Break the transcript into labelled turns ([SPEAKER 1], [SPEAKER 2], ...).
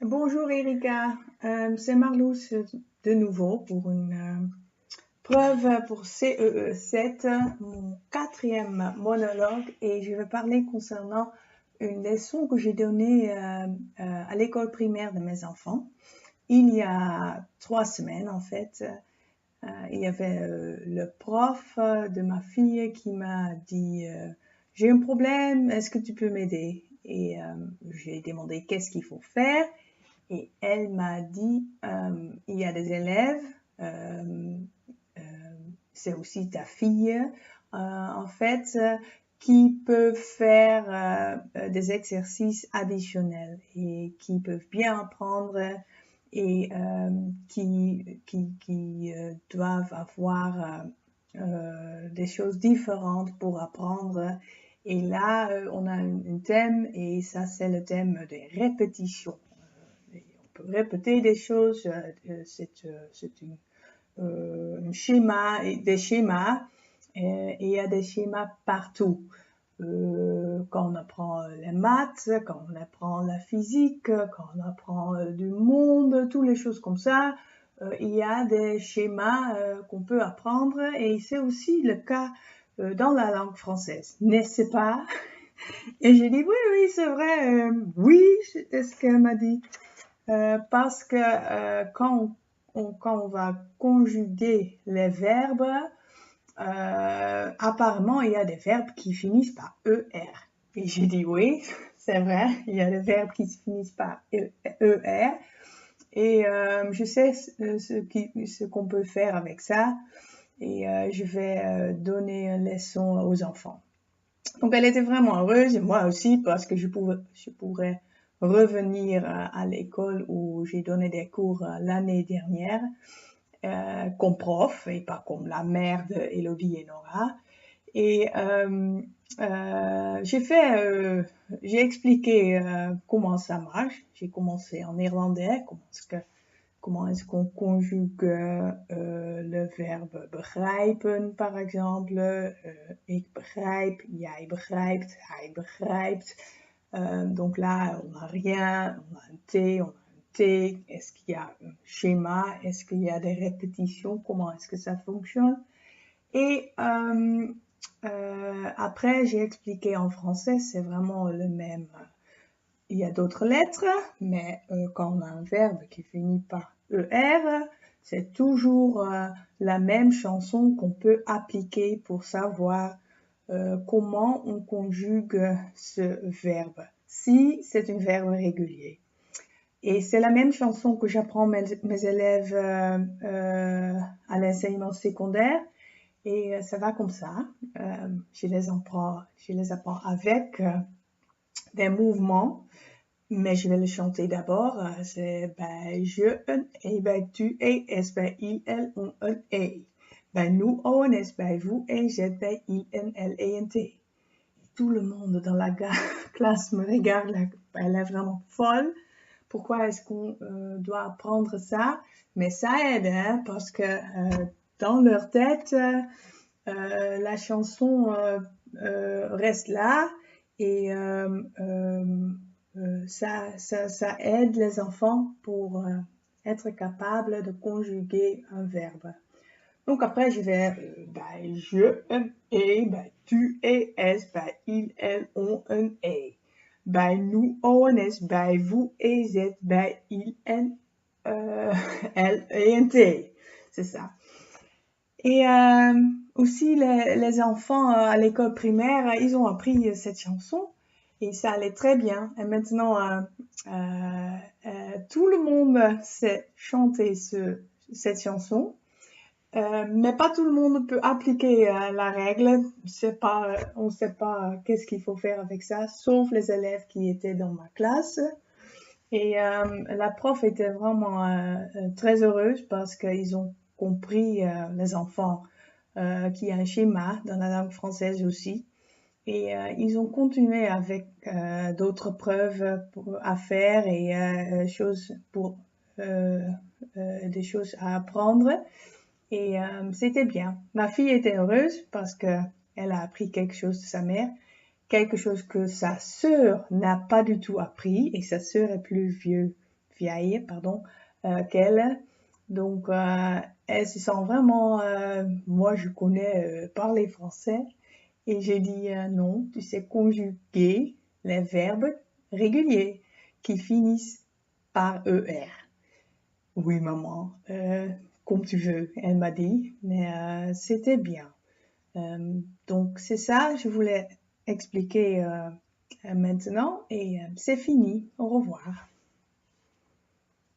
[SPEAKER 1] Bonjour Erika, c'est Marloes de nouveau pour une preuve pour CEE 7, mon quatrième monologue, et je vais parler concernant une leçon que j'ai donnée à l'école primaire de mes enfants. Il y a 3 semaines en fait, il y avait le prof de ma fille qui m'a dit j'ai un problème, est-ce que tu peux m'aider? Et j'ai demandé qu'est-ce qu'il faut faire. Et elle m'a dit, il y a des élèves, euh, euh, c'est aussi ta fille, en fait, qui peuvent faire des exercices additionnels et qui peuvent bien apprendre et qui doivent avoir des choses différentes pour apprendre. Et là, on a un thème et ça, c'est le thème des répétitions. On peut répéter des choses, c'est un schéma, des schémas, et il y a des schémas partout. Quand on apprend les maths, quand on apprend la physique, quand on apprend du monde, toutes les choses comme ça, il y a des schémas qu'on peut apprendre et c'est aussi le cas dans la langue française, n'est-ce pas? Et j'ai dit oui, oui, c'est vrai, oui, c'est ce qu'elle m'a dit. Parce que quand on va conjuguer les verbes, apparemment, il y a des verbes qui finissent par ER. Et j'ai dit oui, c'est vrai, il y a des verbes qui finissent par ER. Et je sais ce qu'on peut faire avec ça. Et je vais donner une leçon aux enfants. Donc elle était vraiment heureuse et moi aussi parce que je pourrais revenir à l'école où j'ai donné des cours l'année dernière comme prof et pas comme la mère d'Élodie et Nora. Et j'ai expliqué comment ça marche. J'ai commencé en néerlandais, comment est-ce qu'on conjugue le verbe begrijpen, par exemple. Ik begrijp, jij begrijpt, hij begrijpt. Donc là, on n'a rien, on a un T, on a un T. Est-ce qu'il y a un schéma? Est-ce qu'il y a des répétitions? Comment est-ce que ça fonctionne? Et après, j'ai expliqué en français, c'est vraiment le même. Il y a d'autres lettres, mais quand on a un verbe qui finit par ER, c'est toujours la même chanson qu'on peut appliquer pour savoir comment on conjugue ce verbe, si c'est un verbe régulier. Et c'est la même chanson que j'apprends mes élèves à l'enseignement secondaire. Et ça va comme ça. Je les apprends avec des mouvements. Mais je vais le chanter d'abord. C'est bij je, een e, bij tu, e, s, bij il, on, een e. Bij nous, o, un s, bij vous, e, z, bij il, n, l, e, n, t. Tout le monde dans la classe me regarde, elle est vraiment folle. Pourquoi est-ce qu'on doit apprendre ça? Mais ça aide, hein, parce que dans leur tête, la chanson reste là et ça aide les enfants pour être capable de conjuguer un verbe. Donc après, je vais bij je, een e, bij tu, e, s, bij il, elle, on, een e. Bij nous, o, een s, bij vous, e, z, bij il, n, l, e, n, t. C'est ça. Et aussi, les enfants à l'école primaire, ils ont appris cette chanson et ça allait très bien. Et maintenant, tout le monde sait chanter cette chanson, mais pas tout le monde peut appliquer la règle. On ne sait pas qu'est-ce qu'il faut faire avec ça, sauf les élèves qui étaient dans ma classe. Et la prof était vraiment très heureuse parce qu'ils ont compris, les enfants, qu'il y a un schéma dans la langue française aussi. Et ils ont continué avec d'autres preuves à faire et des choses à apprendre. Et c'était bien. Ma fille était heureuse parce qu'elle a appris quelque chose de sa mère, quelque chose que sa sœur n'a pas du tout appris, et sa sœur est plus vieille, pardon, qu'elle. Donc, elle se sent vraiment, moi je connais parler français et j'ai dit non, tu sais conjuguer les verbes réguliers qui finissent par ER. Oui, maman, comme tu veux, elle m'a dit, mais c'était bien. Donc, c'est ça, je voulais expliquer maintenant et c'est fini. Au revoir.